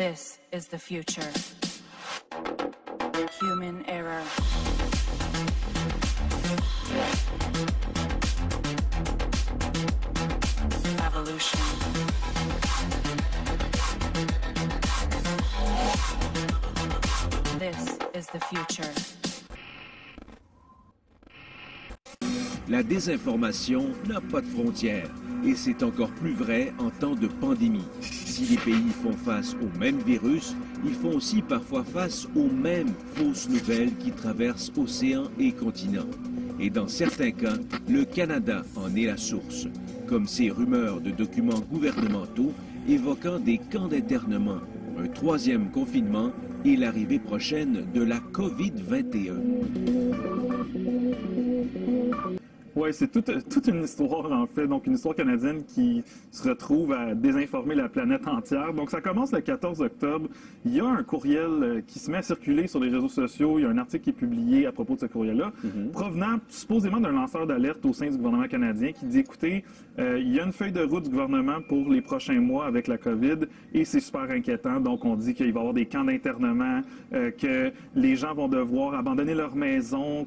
This is the future. Human error. Evolution. This is the future. La désinformation n'a pas de frontières et c'est encore plus vrai en temps de pandémie. Si les pays font face au même virus, ils font aussi parfois face aux mêmes fausses nouvelles qui traversent océans et continents. Et dans certains cas, le Canada en est la source, comme ces rumeurs de documents gouvernementaux évoquant des camps d'internement, un troisième confinement et l'arrivée prochaine de la COVID-21. Oui, c'est toute une histoire, en fait, donc une histoire canadienne qui se retrouve à désinformer la planète entière. Donc, ça commence le 14 octobre. Il y a un courriel qui se met à circuler sur les réseaux sociaux. Il y a un article qui est publié à propos de ce courriel-là, provenant supposément d'un lanceur d'alerte au sein du gouvernement canadien qui dit, écoutez, il y a une feuille de route du gouvernement pour les prochains mois avec la COVID et c'est super inquiétant. Donc, on dit qu'il va y avoir des camps d'internement, que les gens vont devoir abandonner leur maison,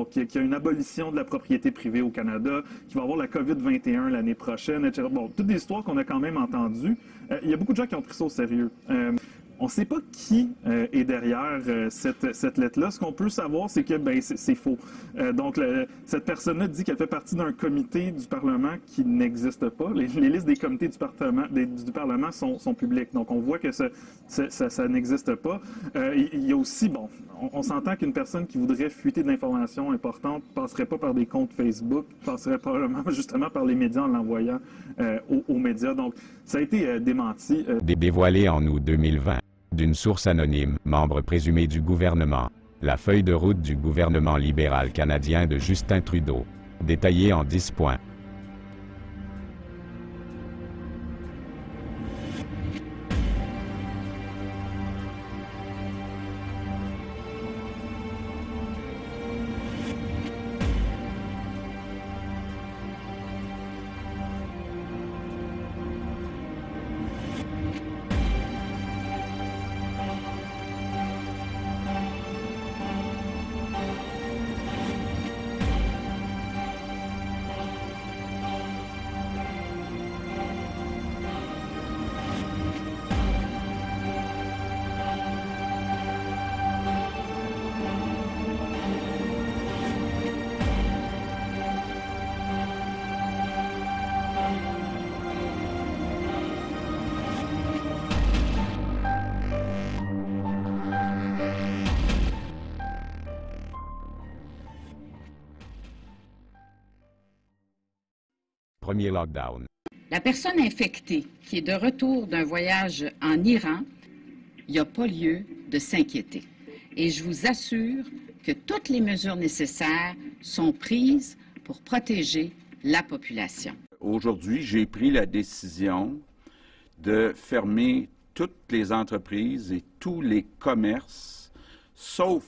qu'il y a une abolition de la propriété privée au Canada, qu'il va y avoir la COVID-21 l'année prochaine, etc. Bon, toutes des histoires qu'on a quand même entendues. Il y a beaucoup de gens qui ont pris ça au sérieux. On ne sait pas qui est derrière cette lettre-là. Ce qu'on peut savoir, c'est que c'est faux. Donc, cette personne-là dit qu'elle fait partie d'un comité du Parlement qui n'existe pas. Les listes des comités du Parlement sont publiques. Donc, on voit que ça n'existe pas. Il y a aussi, bon, on s'entend qu'une personne qui voudrait fuiter de l'information importante ne passerait pas par des comptes Facebook, passerait probablement justement par les médias en l'envoyant aux médias. Donc, ça a été démenti. Dévoilé en août 2020. D'une source anonyme, membre présumé du gouvernement, la feuille de route du gouvernement libéral canadien de Justin Trudeau, détaillée en 10 points. Premier lockdown. La personne infectée qui est de retour d'un voyage en Iran, il n'y a pas lieu de s'inquiéter. Et je vous assure que toutes les mesures nécessaires sont prises pour protéger la population. Aujourd'hui, j'ai pris la décision de fermer toutes les entreprises et tous les commerces, sauf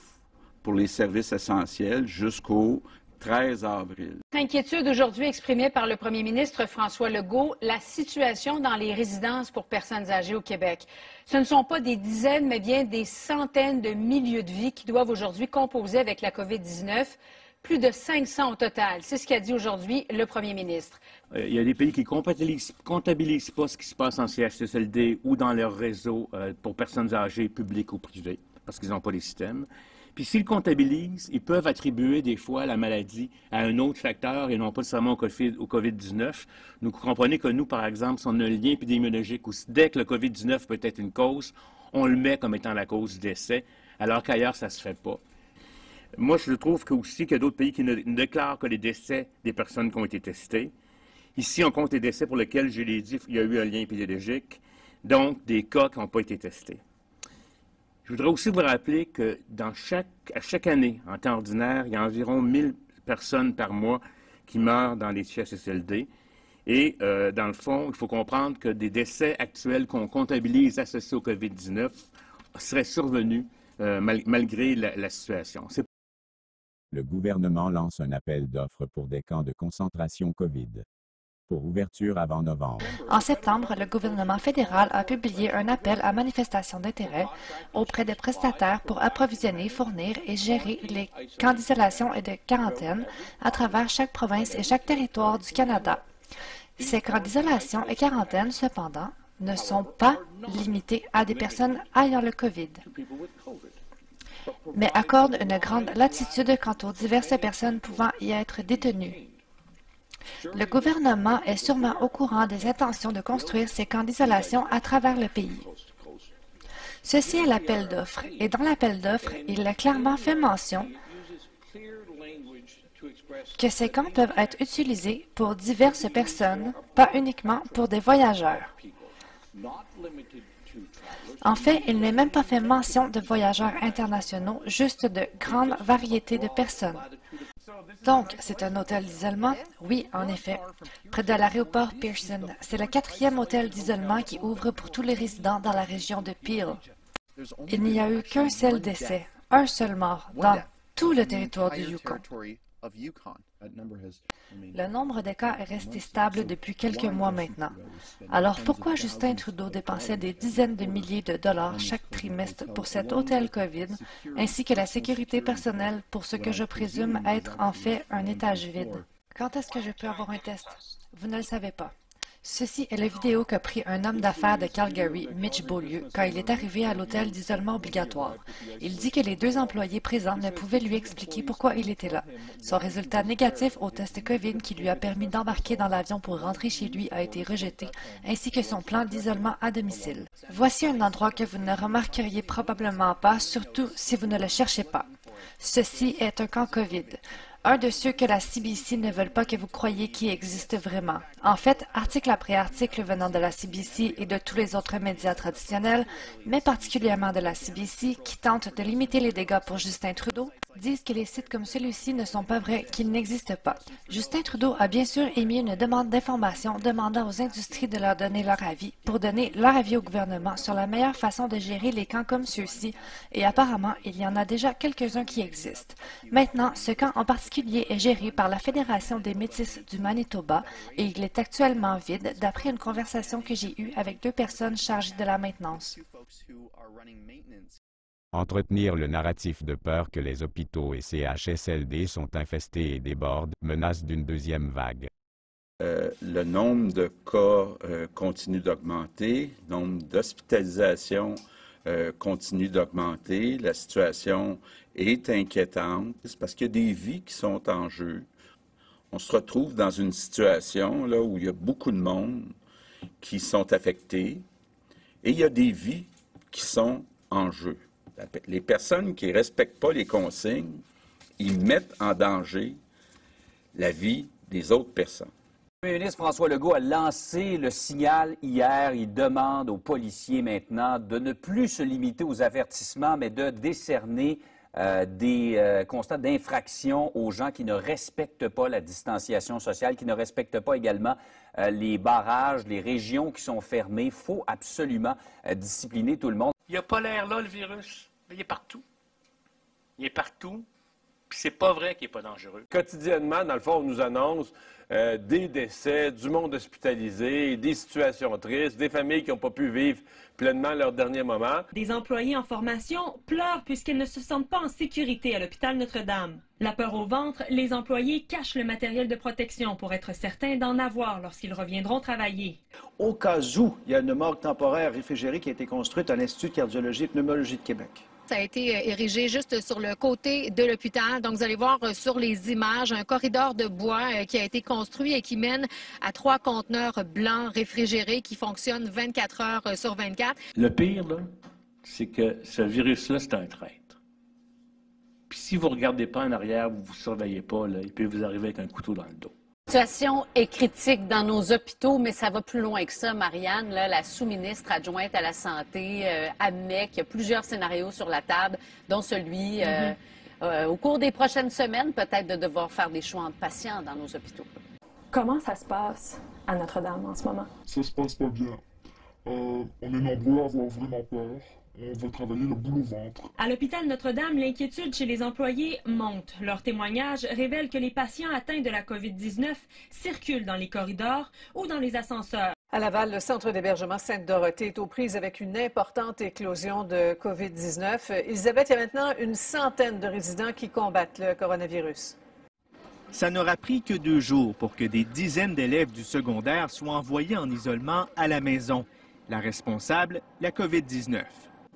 pour les services essentiels, jusqu'au 13 avril. Inquiétude aujourd'hui exprimée par le premier ministre François Legault, la situation dans les résidences pour personnes âgées au Québec. Ce ne sont pas des dizaines, mais bien des centaines de milieux de vie qui doivent aujourd'hui composer avec la COVID-19. Plus de 500 au total. C'est ce qu'a dit aujourd'hui le premier ministre. Il y a des pays qui ne comptabilisent pas ce qui se passe en CHSLD ou dans leur réseau pour personnes âgées, publiques ou privées, parce qu'ils n'ont pas les systèmes. Puis s'ils comptabilisent, ils peuvent attribuer des fois la maladie à un autre facteur et non pas seulement au COVID-19. Vous comprenez que nous, par exemple, si on a un lien épidémiologique où dès que le COVID-19 peut être une cause, on le met comme étant la cause du décès, alors qu'ailleurs, ça ne se fait pas. Moi, je trouve aussi qu'il y a d'autres pays qui ne déclarent que les décès des personnes qui ont été testées. Ici, on compte les décès pour lesquels, je l'ai dit, il y a eu un lien épidémiologique, donc des cas qui n'ont pas été testés. Je voudrais aussi vous rappeler que à chaque année, en temps ordinaire, il y a environ 1000 personnes par mois qui meurent dans les CHSLD. Et dans le fond, il faut comprendre que des décès actuels qu'on comptabilise associés au COVID-19 seraient survenus malgré la situation. Le gouvernement lance un appel d'offres pour des camps de concentration COVID. pour ouverture avant novembre. En septembre, le gouvernement fédéral a publié un appel à manifestation d'intérêt auprès des prestataires pour approvisionner, fournir et gérer les camps d'isolation et de quarantaine à travers chaque province et chaque territoire du Canada. Ces camps d'isolation et quarantaine, cependant, ne sont pas limités à des personnes ayant le COVID, mais accordent une grande latitude quant aux diverses personnes pouvant y être détenues. Le gouvernement est sûrement au courant des intentions de construire ces camps d'isolation à travers le pays. Ceci est l'appel d'offres, et dans l'appel d'offres, il a clairement fait mention que ces camps peuvent être utilisés pour diverses personnes, pas uniquement pour des voyageurs. En fait, il n'est même pas fait mention de voyageurs internationaux, juste de grandes variétés de personnes. Donc, c'est un hôtel d'isolement? Oui, en effet. Près de l'aéroport Pearson, c'est le 4e hôtel d'isolement qui ouvre pour tous les résidents dans la région de Peel. Il n'y a eu qu'un seul décès, un seul mort, dans tout le territoire du Yukon. Le nombre de cas est resté stable depuis quelques mois maintenant. Alors pourquoi Justin Trudeau dépensait des dizaines de milliers de dollars chaque trimestre pour cet hôtel COVID, ainsi que la sécurité personnelle pour ce que je présume être en fait un étage vide? Quand est-ce que je peux avoir un test? Vous ne le savez pas. Ceci est la vidéo qu'a pris un homme d'affaires de Calgary, Mitch Beaulieu, quand il est arrivé à l'hôtel d'isolement obligatoire. Il dit que les 2 employés présents ne pouvaient lui expliquer pourquoi il était là. Son résultat négatif au test COVID qui lui a permis d'embarquer dans l'avion pour rentrer chez lui a été rejeté, ainsi que son plan d'isolement à domicile. Voici un endroit que vous ne remarqueriez probablement pas, surtout si vous ne le cherchez pas. Ceci est un camp COVID. Un de ceux que la CBC ne veut pas que vous croyiez qui existe vraiment. En fait, article après article venant de la CBC et de tous les autres médias traditionnels, mais particulièrement de la CBC, qui tentent de limiter les dégâts pour Justin Trudeau, disent que les sites comme celui-ci ne sont pas vrais, qu'ils n'existent pas. Justin Trudeau a bien sûr émis une demande d'information demandant aux industries de leur donner leur avis, pour donner leur avis au gouvernement sur la meilleure façon de gérer les camps comme ceux-ci, et apparemment, il y en a déjà quelques-uns qui existent. Maintenant, ce camp en particulier est géré par la Fédération des Métis du Manitoba, et il est actuellement vide, d'après une conversation que j'ai eue avec 2 personnes chargées de la maintenance. Entretenir le narratif de peur que les hôpitaux et CHSLD sont infestés et débordent menace d'une deuxième vague. Le nombre de cas continue d'augmenter, le nombre d'hospitalisations continue d'augmenter. La situation est inquiétante parce qu'il y a des vies qui sont en jeu. On se retrouve dans une situation là, où il y a beaucoup de monde qui sont affectés et il y a des vies qui sont en jeu. Les personnes qui ne respectent pas les consignes, ils mettent en danger la vie des autres personnes. Le Premier ministre François Legault a lancé le signal hier. Il demande aux policiers maintenant de ne plus se limiter aux avertissements, mais de décerner des constats d'infraction aux gens qui ne respectent pas la distanciation sociale, qui ne respectent pas également les barrages, les régions qui sont fermées. Il faut absolument discipliner tout le monde. Il n'a pas l'air là, le virus, mais il est partout. Il est partout, puis c'est pas vrai qu'il n'est pas dangereux. Quotidiennement, dans le fond, on nous annonce des décès, du monde hospitalisé, des situations tristes, des familles qui n'ont pas pu vivre pleinement leur dernier moment. Des employés en formation pleurent puisqu'ils ne se sentent pas en sécurité à l'hôpital Notre-Dame. La peur au ventre, les employés cachent le matériel de protection pour être certains d'en avoir lorsqu'ils reviendront travailler. Au cas où il y a une morgue temporaire réfrigérée qui a été construite à l'Institut de cardiologie et pneumologie de Québec. Ça a été érigé juste sur le côté de l'hôpital. Donc, vous allez voir sur les images un corridor de bois qui a été construit et qui mène à 3 conteneurs blancs réfrigérés qui fonctionnent 24 heures sur 24. Le pire, là, c'est que ce virus-là, c'est un traître. Puis si vous ne regardez pas en arrière, vous ne vous surveillez pas, là, il peut vous arriver avec un couteau dans le dos. La situation est critique dans nos hôpitaux, mais ça va plus loin que ça, Marianne. Là, la sous-ministre adjointe à la Santé admet qu'il y a plusieurs scénarios sur la table, dont celui, au cours des prochaines semaines, peut-être de devoir faire des choix entre patients dans nos hôpitaux. Comment ça se passe à Notre-Dame en ce moment? Ça se passe pas bien. On est nombreux à avoir vraiment peur. On va travailler le boule au ventre. À l'hôpital Notre-Dame, l'inquiétude chez les employés monte. Leurs témoignages révèlent que les patients atteints de la COVID-19 circulent dans les corridors ou dans les ascenseurs. À Laval, le centre d'hébergement Sainte-Dorothée est aux prises avec une importante éclosion de COVID-19. Elisabeth, il y a maintenant une centaine de résidents qui combattent le coronavirus. Ça n'aura pris que 2 jours pour que des dizaines d'élèves du secondaire soient envoyés en isolement à la maison. La responsable, la COVID-19.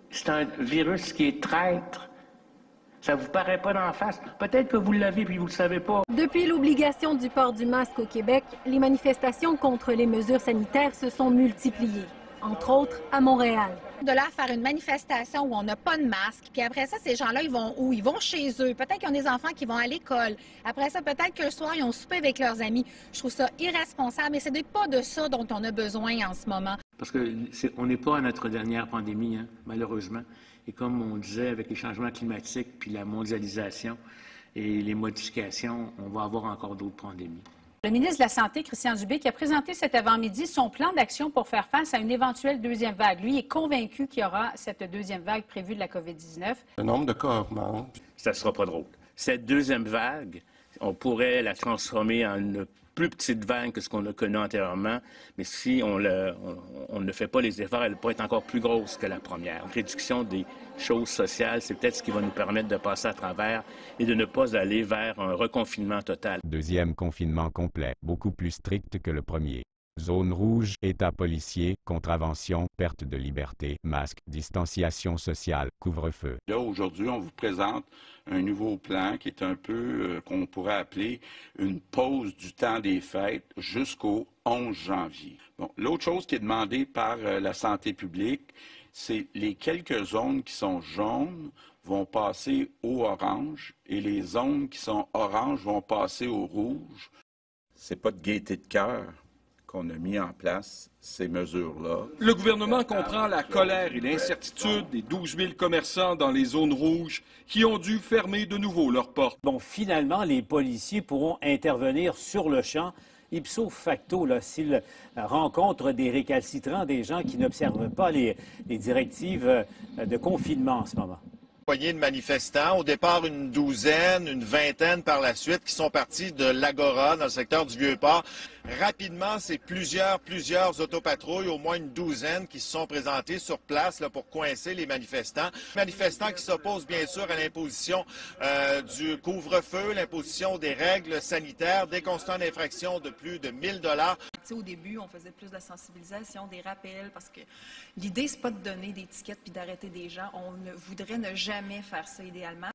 C'est un virus qui est traître. Ça vous paraît pas d'en face. Peut-être que vous l'avez puis vous le savez pas. Depuis l'obligation du port du masque au Québec, les manifestations contre les mesures sanitaires se sont multipliées, entre autres à Montréal. De là à faire une manifestation où on n'a pas de masque, puis après ça, ces gens-là, ils vont où? Ils vont chez eux. Peut-être qu'ils ont des enfants qui vont à l'école. Après ça, peut-être que le soir, ils ont soupé avec leurs amis. Je trouve ça irresponsable, et ce n'est pas de ça dont on a besoin en ce moment. Parce qu'on n'est pas à notre dernière pandémie, hein, malheureusement. Et comme on disait, avec les changements climatiques, puis la mondialisation et les modifications, on va avoir encore d'autres pandémies. Le ministre de la Santé, Christian Dubé, qui a présenté cet avant-midi son plan d'action pour faire face à une éventuelle deuxième vague. Lui est convaincu qu'il y aura cette deuxième vague prévue de la COVID-19. Le nombre de cas augmente. Ça ne sera pas drôle. Cette deuxième vague, on pourrait la transformer en une plus petite vague que ce qu'on a connu antérieurement, mais si on ne fait pas les efforts, elle pourrait être encore plus grosse que la première. Une réduction des choses sociales, c'est peut-être ce qui va nous permettre de passer à travers et de ne pas aller vers un reconfinement total. Deuxième confinement complet, beaucoup plus strict que le premier. Zone rouge, état policier, contravention, perte de liberté, masque, distanciation sociale, couvre-feu. Là, aujourd'hui, on vous présente un nouveau plan qui est un peu, qu'on pourrait appeler une pause du temps des fêtes jusqu'au 11 janvier. Bon, l'autre chose qui est demandée par la santé publique, c'est les quelques zones qui sont jaunes vont passer au orange et les zones qui sont oranges vont passer au rouge. C'est pas de gaieté de cœur qu'on a mis en place ces mesures-là. Le gouvernement comprend la colère et l'incertitude des 12 000 commerçants dans les zones rouges qui ont dû fermer de nouveau leurs portes. Bon, finalement, les policiers pourront intervenir sur le champ, ipso facto, s'ils rencontrent des récalcitrants, des gens qui n'observent pas les directives de confinement en ce moment. De manifestants, au départ une douzaine, une vingtaine par la suite, qui sont partis de l'Agora dans le secteur du Vieux-Port. Rapidement, c'est plusieurs autopatrouilles, au moins une douzaine, qui se sont présentées sur place là, pour coincer les manifestants. Manifestants qui s'opposent bien sûr à l'imposition du couvre-feu, l'imposition des règles sanitaires, des constats d'infraction de plus de 1 000 $. Au début, on faisait plus de sensibilisation, des rappels, parce que l'idée, c'est pas de donner des tickets puis d'arrêter des gens. On ne voudrait ne jamais faire ça idéalement.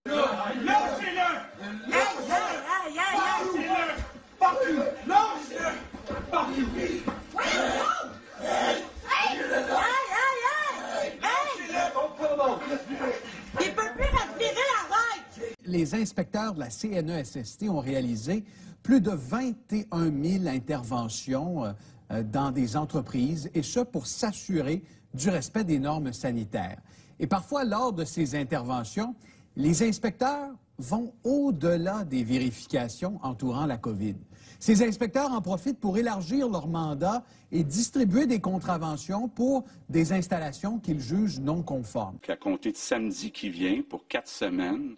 Les inspecteurs de la CNESST ont réalisé plus de 21 000 interventions dans des entreprises, et ce pour s'assurer du respect des normes sanitaires. Et parfois, lors de ces interventions, les inspecteurs vont au-delà des vérifications entourant la COVID. Ces inspecteurs en profitent pour élargir leur mandat et distribuer des contraventions pour des installations qu'ils jugent non conformes. À compter de samedi qui vient, pour 4 semaines,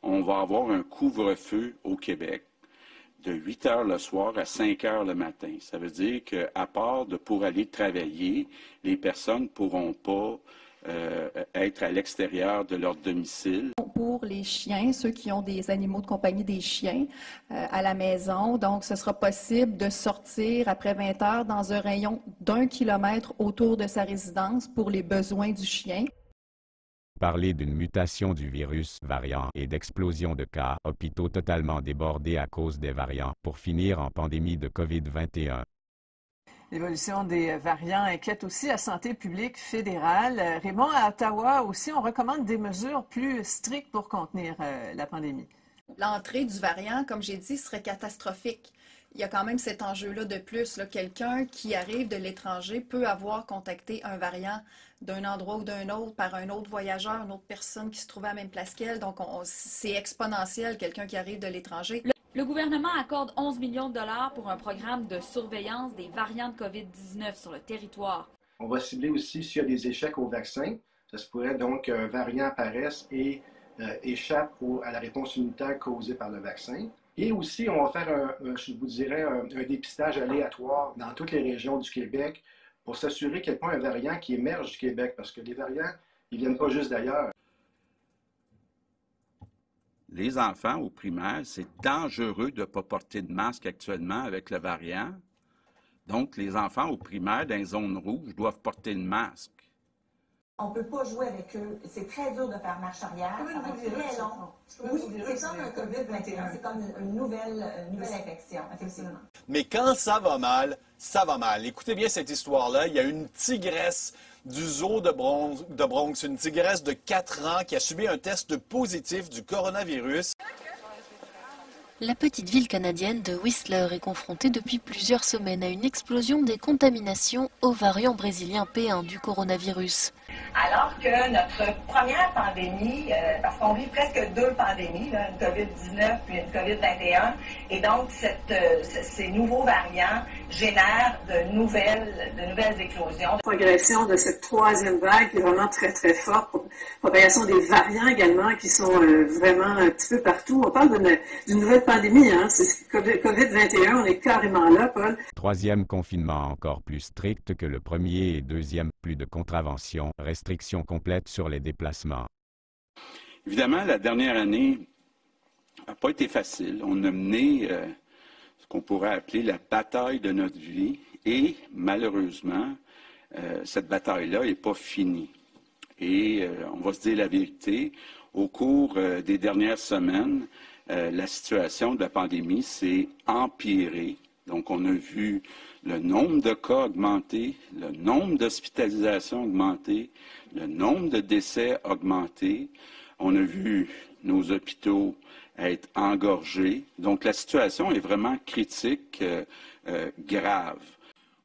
on va avoir un couvre-feu au Québec de 8 heures le soir à 5 heures le matin. Ça veut dire qu'à part pour aller travailler, les personnes ne pourront pas être à l'extérieur de leur domicile. Pour les chiens, ceux qui ont des animaux de compagnie, des chiens à la maison, donc ce sera possible de sortir après 20 heures dans un rayon d'1 kilomètre autour de sa résidence pour les besoins du chien. Parler d'une mutation du virus variant et d'explosion de cas, hôpitaux totalement débordés à cause des variants, pour finir en pandémie de COVID-21. L'évolution des variants inquiète aussi la santé publique fédérale. Raymond, à Ottawa aussi, on recommande des mesures plus strictes pour contenir la pandémie. L'entrée du variant, comme j'ai dit, serait catastrophique. Il y a quand même cet enjeu-là de plus. Quelqu'un qui arrive de l'étranger peut avoir contacté un variant d'un endroit ou d'un autre par un autre voyageur, une autre personne qui se trouvait à la même place qu'elle. Donc, c'est exponentiel, quelqu'un qui arrive de l'étranger. Le gouvernement accorde 11 millions de dollars pour un programme de surveillance des variants de COVID-19 sur le territoire. On va cibler aussi s'il y a des échecs au vaccin. Ça se pourrait donc qu'un variant apparaisse et échappe à la réponse immunitaire causée par le vaccin. Et aussi, on va faire, je vous dirais, un dépistage aléatoire dans toutes les régions du Québec pour s'assurer qu'il n'y ait pas un variant qui émerge du Québec, parce que les variants, ils ne viennent pas juste d'ailleurs. Les enfants au primaire, c'est dangereux de ne pas porter de masque actuellement avec le variant. Donc, les enfants au primaire, dans les zones rouges, doivent porter le masque. On ne peut pas jouer avec eux. C'est très dur de faire marche arrière. Ça va être très long. Oui, c'est comme un COVID-21. C'est comme une nouvelle infection, effectivement. Mais quand ça va mal, ça va mal. Écoutez bien cette histoire-là. Il y a une tigresse du zoo de Bronx, une tigresse de 4 ans qui a subi un test positif du coronavirus. La petite ville canadienne de Whistler est confrontée depuis plusieurs semaines à une explosion des contaminations au variant brésilien P1 du coronavirus. Alors que notre première pandémie, parce qu'on vit presque 2 pandémies, là, une COVID-19 puis une COVID-21, et donc ces nouveaux variants génèrent de nouvelles éclosions. La progression de cette 3e vague qui est vraiment très, très forte. Propagation des variants également qui sont vraiment un petit peu partout. On parle d'une nouvelle pandémie, hein? C'est COVID-21, on est carrément là, Paul. 3e confinement encore plus strict que le premier et 2e, plus de contraventions, restrictions complètes sur les déplacements. Évidemment, la dernière année n'a pas été facile. On a mené ce qu'on pourrait appeler la bataille de notre vie et malheureusement, cette bataille-là n'est pas finie. Et on va se dire la vérité, au cours des dernières semaines, la situation de la pandémie s'est empirée. Donc, on a vu le nombre de cas augmenter, le nombre d'hospitalisations augmenter, le nombre de décès augmenter. On a vu nos hôpitaux être engorgés. Donc, la situation est vraiment critique, grave.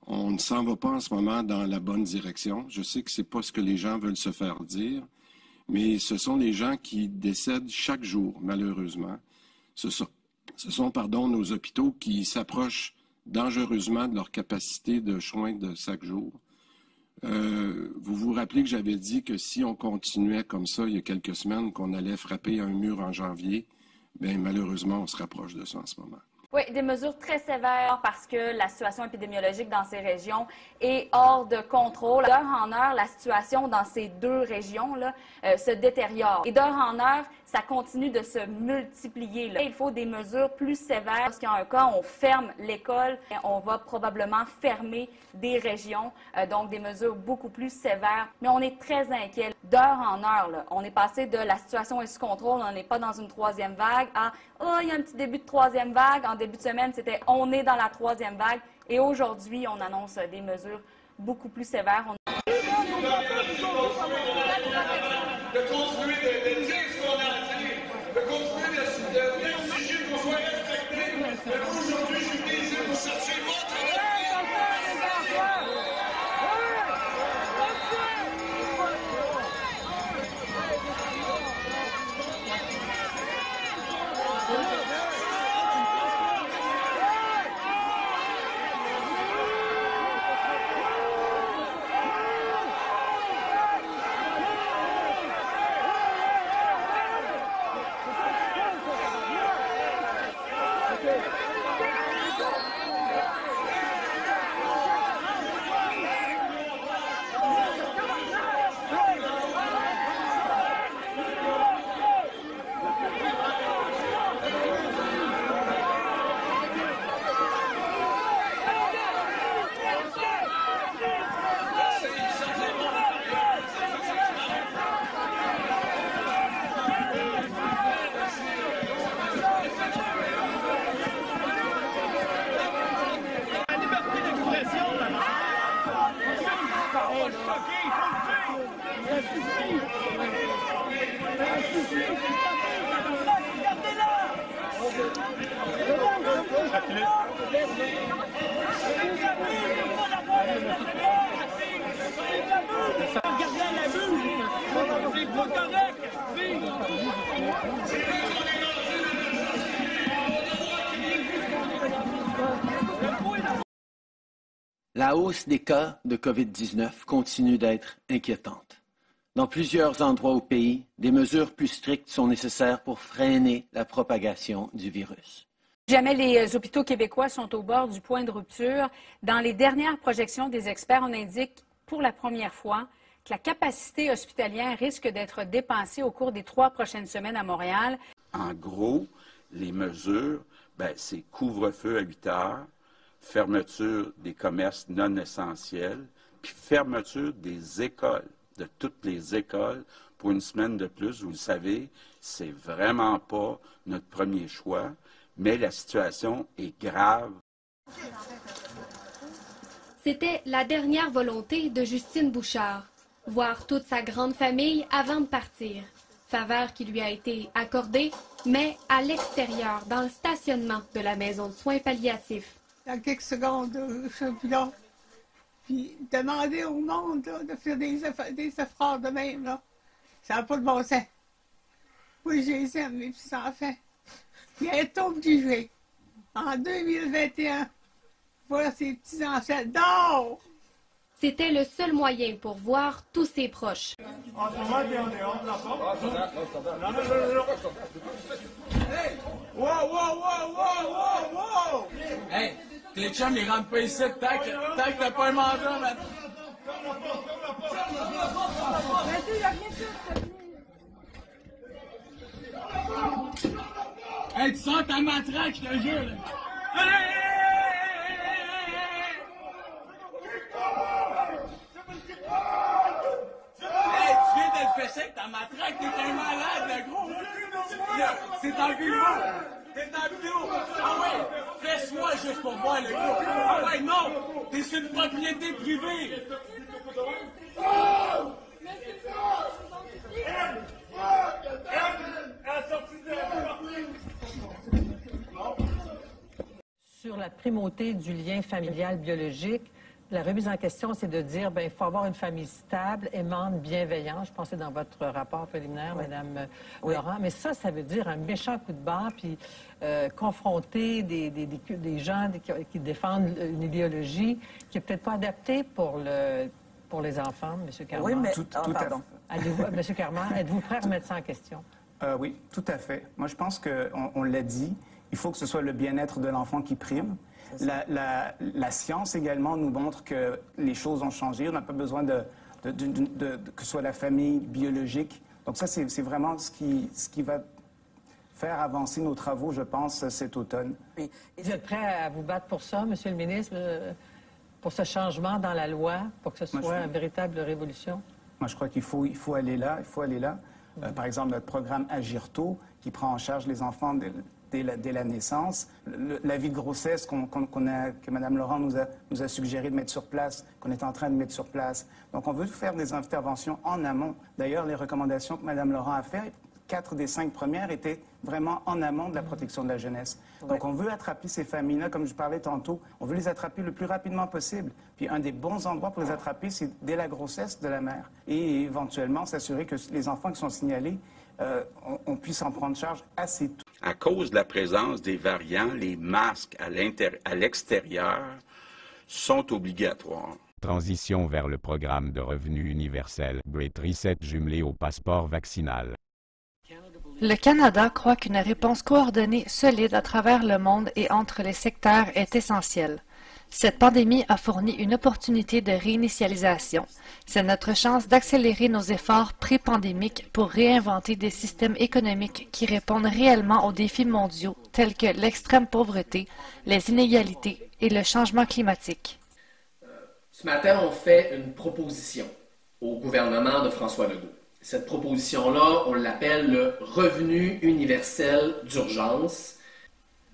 On ne s'en va pas en ce moment dans la bonne direction. Je sais que ce n'est pas ce que les gens veulent se faire dire, mais ce sont les gens qui décèdent chaque jour, malheureusement. Ce sont nos hôpitaux qui s'approchent dangereusement de leur capacité de soins de chaque jour. Vous vous rappelez que j'avais dit que si on continuait comme ça il y a quelques semaines, qu'on allait frapper un mur en janvier, bien malheureusement, on se rapproche de ça en ce moment. Oui, des mesures très sévères parce que la situation épidémiologique dans ces régions est hors de contrôle. D'heure en heure, la situation dans ces 2 régions-là se détériore. Et d'heure en heure, ça continue de se multiplier. Là. Il faut des mesures plus sévères. Lorsqu'il y a un cas, on ferme l'école. On va probablement fermer des régions, donc des mesures beaucoup plus sévères. Mais on est très inquiet. D'heure en heure, là, on est passé de la situation est sous contrôle, on n'est pas dans une 3e vague, à il y a un petit début de 3e vague. En début de semaine, c'était on est dans la 3e vague. Et aujourd'hui, on annonce des mesures beaucoup plus sévères. De continuer de dire ce qu'on a dit, de continuer d'exiger qu'on soit respecté. Mais aujourd'hui, je suis ici pour chercher votre La hausse des cas de COVID-19 continue d'être inquiétante. Dans plusieurs endroits au pays, des mesures plus strictes sont nécessaires pour freiner la propagation du virus. Jamais les hôpitaux québécois sont au bord du point de rupture. Dans les dernières projections des experts, on indique pour la première fois que la capacité hospitalière risque d'être dépensée au cours des 3 prochaines semaines à Montréal. En gros, les mesures, c'est couvre-feu à 8 heures, fermeture des commerces non essentiels, puis fermeture des écoles, de toutes les écoles, pour une semaine de plus. Vous le savez, c'est vraiment pas notre premier choix, mais la situation est grave. C'était la dernière volonté de Justine Bouchard, voir toute sa grande famille avant de partir. Faveur qui lui a été accordée, mais à l'extérieur, dans le stationnement de la maison de soins palliatifs. Il y a quelques secondes, je suis là. Puis demander au monde là, de faire des efforts de même, là. Ça n'a pas de bon sens. Oui, je les aime, mes petits-enfants. Puis être obligé, en 2021, voir ces petits-enfants dehors. C'était le seul moyen pour voir tous ses proches. En ce moment, t'es en dehors de la porte. Hey! Wow, wow, wow, wow, wow, wow! Hey! Les chums, ils rentrent pas ici tant que t'as pas un mandat, man. Hey, tu sors ta matraque, je te jure, là. Hey, tu viens de le fesser avec ta matraque, t'es un malade, le gros. C'est en vidéo. T'es en vidéo. Ah ouais, fais-moi juste pour voir, le gros. Ah ouais, non, t'es sur une propriété privée. Sur la primauté du lien familial biologique, la remise en question, c'est de dire il faut avoir une famille stable, aimante, bienveillante. Je pensais dans votre rapport préliminaire, Mme Laurent. Mais ça veut dire un méchant coup de barre, puis confronter des gens qui défendent une idéologie qui n'est peut-être pas adaptée pour les enfants, M. Carman. Oui, mais... Tout à fait. M. Carman, êtes-vous prêt à remettre ça en question? Oui, tout à fait. Moi, je pense qu'on l'a dit, il faut que ce soit le bien-être de l'enfant qui prime. La science également nous montre que les choses ont changé. On n'a pas besoin que ce soit la famille biologique. Donc ça, c'est vraiment ce qui va faire avancer nos travaux, je pense, cet automne. Oui. Vous êtes prêt à vous battre pour ça, Monsieur le ministre, pour ce changement dans la loi, pour que ce soit une véritable révolution? Moi, je crois qu'il faut aller là. Par exemple, notre programme Agir tôt, qui prend en charge les enfants dès la naissance. L'avis de grossesse que Mme Laurent nous a suggéré de mettre sur place, qu'on est en train de mettre sur place. Donc, on veut faire des interventions en amont. D'ailleurs, les recommandations que Mme Laurent a faites, 4 des 5 premières étaient vraiment en amont de la protection de la jeunesse. Donc, on veut attraper ces familles-là, comme je parlais tantôt, on veut les attraper le plus rapidement possible. Puis, un des bons endroits pour les attraper, c'est dès la grossesse de la mère. Et éventuellement, s'assurer que les enfants qui sont signalés, on puisse en prendre charge assez tôt. À cause de la présence des variants, les masques à l'extérieur sont obligatoires. Transition vers le programme de revenu universel Great Reset jumelé au passeport vaccinal. Le Canada croit qu'une réponse coordonnée, solide à travers le monde et entre les secteurs est essentielle. Cette pandémie a fourni une opportunité de réinitialisation. C'est notre chance d'accélérer nos efforts pré-pandémiques pour réinventer des systèmes économiques qui répondent réellement aux défis mondiaux tels que l'extrême pauvreté, les inégalités et le changement climatique. Ce matin, on fait une proposition au gouvernement de François Legault. Cette proposition-là, on l'appelle le revenu universel d'urgence.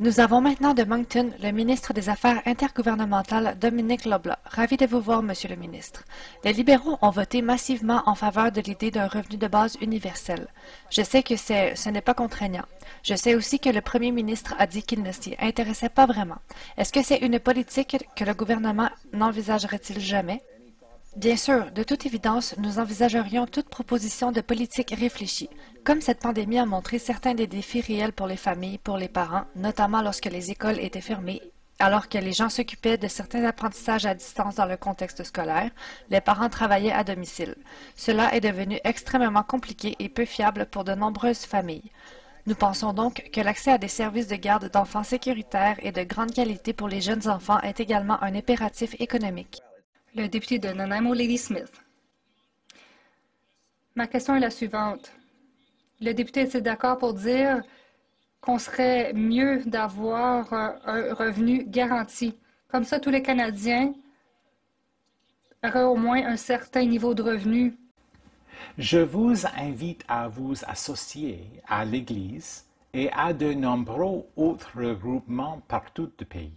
Nous avons maintenant de Moncton le ministre des Affaires intergouvernementales, Dominic Loblaw. Ravi de vous voir, Monsieur le ministre. Les libéraux ont voté massivement en faveur de l'idée d'un revenu de base universel. Je sais que ce n'est pas contraignant. Je sais aussi que le premier ministre a dit qu'il ne s'y intéressait pas vraiment. Est-ce que c'est une politique que le gouvernement n'envisagerait-il jamais? Bien sûr, de toute évidence, nous envisagerions toute proposition de politique réfléchie. Comme cette pandémie a montré certains des défis réels pour les familles, pour les parents, notamment lorsque les écoles étaient fermées, Alors que les gens s'occupaient de certains apprentissages à distance dans le contexte scolaire, les parents travaillaient à domicile. Cela est devenu extrêmement compliqué et peu fiable pour de nombreuses familles. Nous pensons donc que l'accès à des services de garde d'enfants sécuritaires et de grande qualité pour les jeunes enfants est également un impératif économique. Le député de Nanaimo, Lady Smith. Ma question est la suivante. Le député est-il d'accord pour dire qu'on serait mieux d'avoir un revenu garanti? Comme ça, tous les Canadiens auraient au moins un certain niveau de revenu. Je vous invite à vous associer à l'Église et à de nombreux autres regroupements partout du pays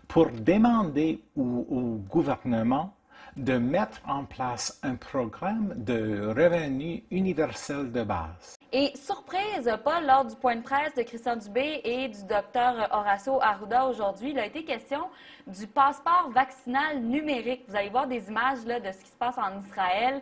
pour demander au gouvernement de mettre en place un programme de revenu universel de base. Et surprise, Paul, lors du point de presse de Christian Dubé et du docteur Horacio Arruda aujourd'hui, il a été question du passeport vaccinal numérique. Vous allez voir des images là, de ce qui se passe en Israël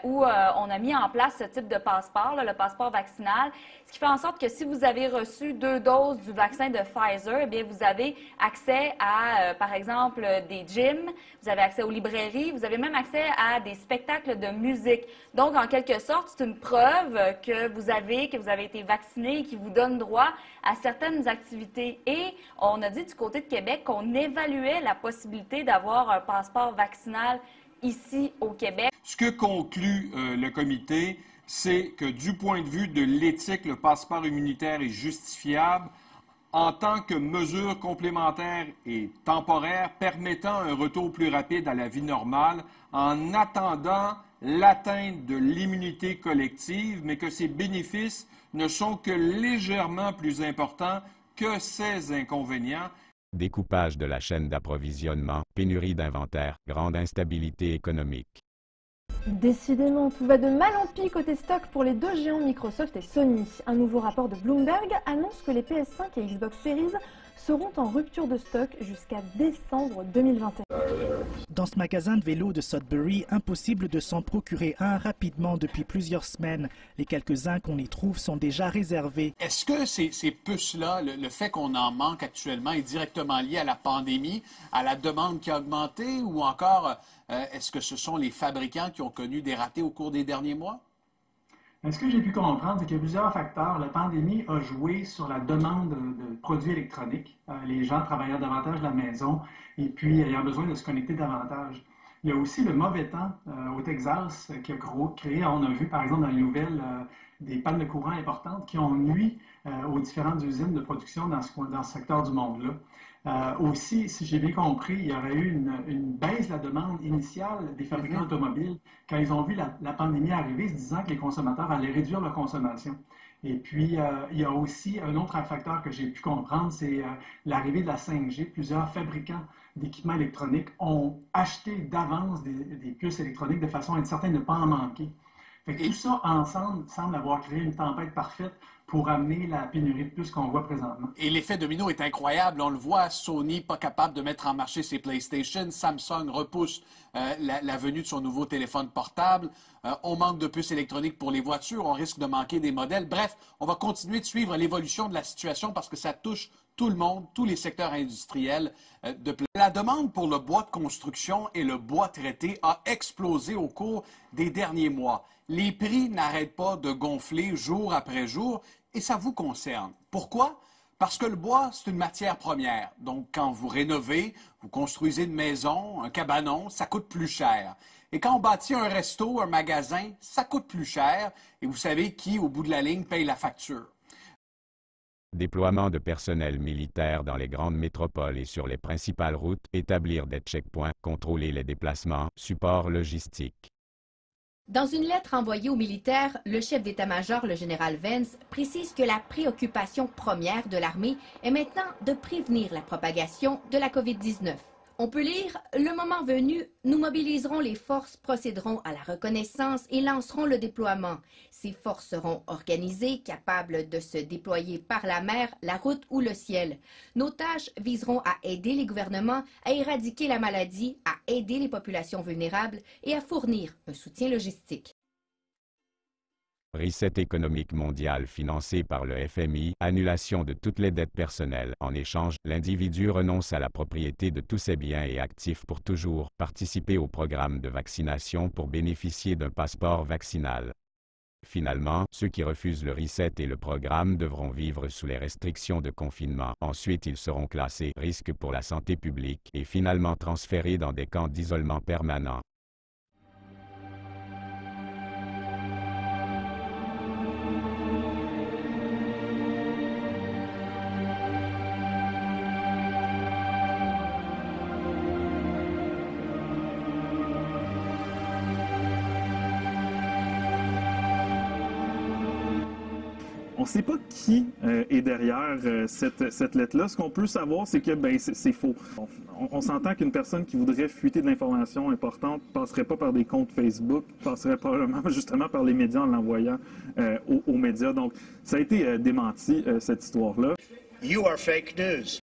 où on a mis en place ce type de passeport, là, le passeport vaccinal, ce qui fait en sorte que si vous avez reçu 2 doses du vaccin de Pfizer, eh bien, vous avez accès à, par exemple, des gyms, vous avez accès aux librairies, vous avez même accès à des spectacles de musique. Donc, en quelque sorte, c'est une preuve que vous avez été vacciné et qui vous donne droit à certaines activités. Et on a dit du côté de Québec qu'on évaluait la possibilité d'avoir un passeport vaccinal ici au Québec. Ce que conclut le comité, c'est que du point de vue de l'éthique, le passeport immunitaire est justifiable en tant que mesure complémentaire et temporaire permettant un retour plus rapide à la vie normale en attendant l'atteinte de l'immunité collective, mais que ces bénéfices ne sont que légèrement plus importants que ces inconvénients. Découpage de la chaîne d'approvisionnement, pénurie d'inventaire, grande instabilité économique. Décidément, tout va de mal en pis côté stock pour les 2 géants Microsoft et Sony. Un nouveau rapport de Bloomberg annonce que les PS5 et Xbox Series seront en rupture de stock jusqu'à décembre 2021. Dans ce magasin de vélos de Sudbury, impossible de s'en procurer un rapidement depuis plusieurs semaines. Les quelques-uns qu'on y trouve sont déjà réservés. Est-ce que ces puces-là, le fait qu'on en manque actuellement, est directement lié à la pandémie, à la demande qui a augmenté, ou encore est-ce que ce sont les fabricants qui ont connu des ratés au cours des derniers mois? Ce que j'ai pu comprendre, c'est qu'il y a plusieurs facteurs. La pandémie a joué sur la demande de produits électroniques. Les gens travaillant davantage de la maison et puis ayant besoin de se connecter davantage. Il y a aussi le mauvais temps au Texas qui a créé, on a vu par exemple dans les nouvelles, des pannes de courant importantes qui ont nui aux différentes usines de production dans ce secteur du monde-là. Aussi, si j'ai bien compris, il y aurait eu une baisse de la demande initiale des fabricants automobiles quand ils ont vu la pandémie arriver, se disant que les consommateurs allaient réduire leur consommation. Et puis, il y a aussi un autre facteur que j'ai pu comprendre, c'est l'arrivée de la 5G. Plusieurs fabricants d'équipements électroniques ont acheté d'avance des puces électroniques de façon à être certains de ne pas en manquer. Fait que tout ça ensemble semble avoir créé une tempête parfaite pour amener la pénurie de puces qu'on voit présentement. Et l'effet domino est incroyable. On le voit, Sony pas capable de mettre en marché ses PlayStation, Samsung repousse la venue de son nouveau téléphone portable, on manque de puces électroniques pour les voitures, on risque de manquer des modèles. Bref, on va continuer de suivre l'évolution de la situation parce que ça touche tout le monde, tous les secteurs industriels. La demande pour le bois de construction et le bois traité a explosé au cours des derniers mois. Les prix n'arrêtent pas de gonfler jour après jour et ça vous concerne. Pourquoi? Parce que le bois, c'est une matière première. Donc, quand vous rénovez, vous construisez une maison, un cabanon, ça coûte plus cher. Et quand on bâtit un resto, un magasin, ça coûte plus cher. Et vous savez qui, au bout de la ligne, paye la facture. Déploiement de personnel militaire dans les grandes métropoles et sur les principales routes, établir des checkpoints, contrôler les déplacements, support logistique. Dans une lettre envoyée aux militaires, le chef d'état-major, le général Vance, précise que la préoccupation première de l'armée est maintenant de prévenir la propagation de la COVID-19. On peut lire « Le moment venu, nous mobiliserons les forces, procéderons à la reconnaissance et lancerons le déploiement. Ces forces seront organisées, capables de se déployer par la mer, la route ou le ciel. Nos tâches viseront à aider les gouvernements à éradiquer la maladie, à aider les populations vulnérables et à fournir un soutien logistique. » Reset économique mondial financé par le FMI, annulation de toutes les dettes personnelles. En échange, l'individu renonce à la propriété de tous ses biens et actifs pour toujours, participer au programme de vaccination pour bénéficier d'un passeport vaccinal. Finalement, ceux qui refusent le reset et le programme devront vivre sous les restrictions de confinement. Ensuite, ils seront classés risque pour la santé publique et finalement transférés dans des camps d'isolement permanent. On ne sait pas qui est derrière cette lettre-là. Ce qu'on peut savoir, c'est que c'est faux. On s'entend qu'une personne qui voudrait fuiter de l'information importante ne passerait pas par des comptes Facebook, passerait probablement justement par les médias en l'envoyant aux médias. Donc, ça a été démenti, cette histoire-là. You are fake news.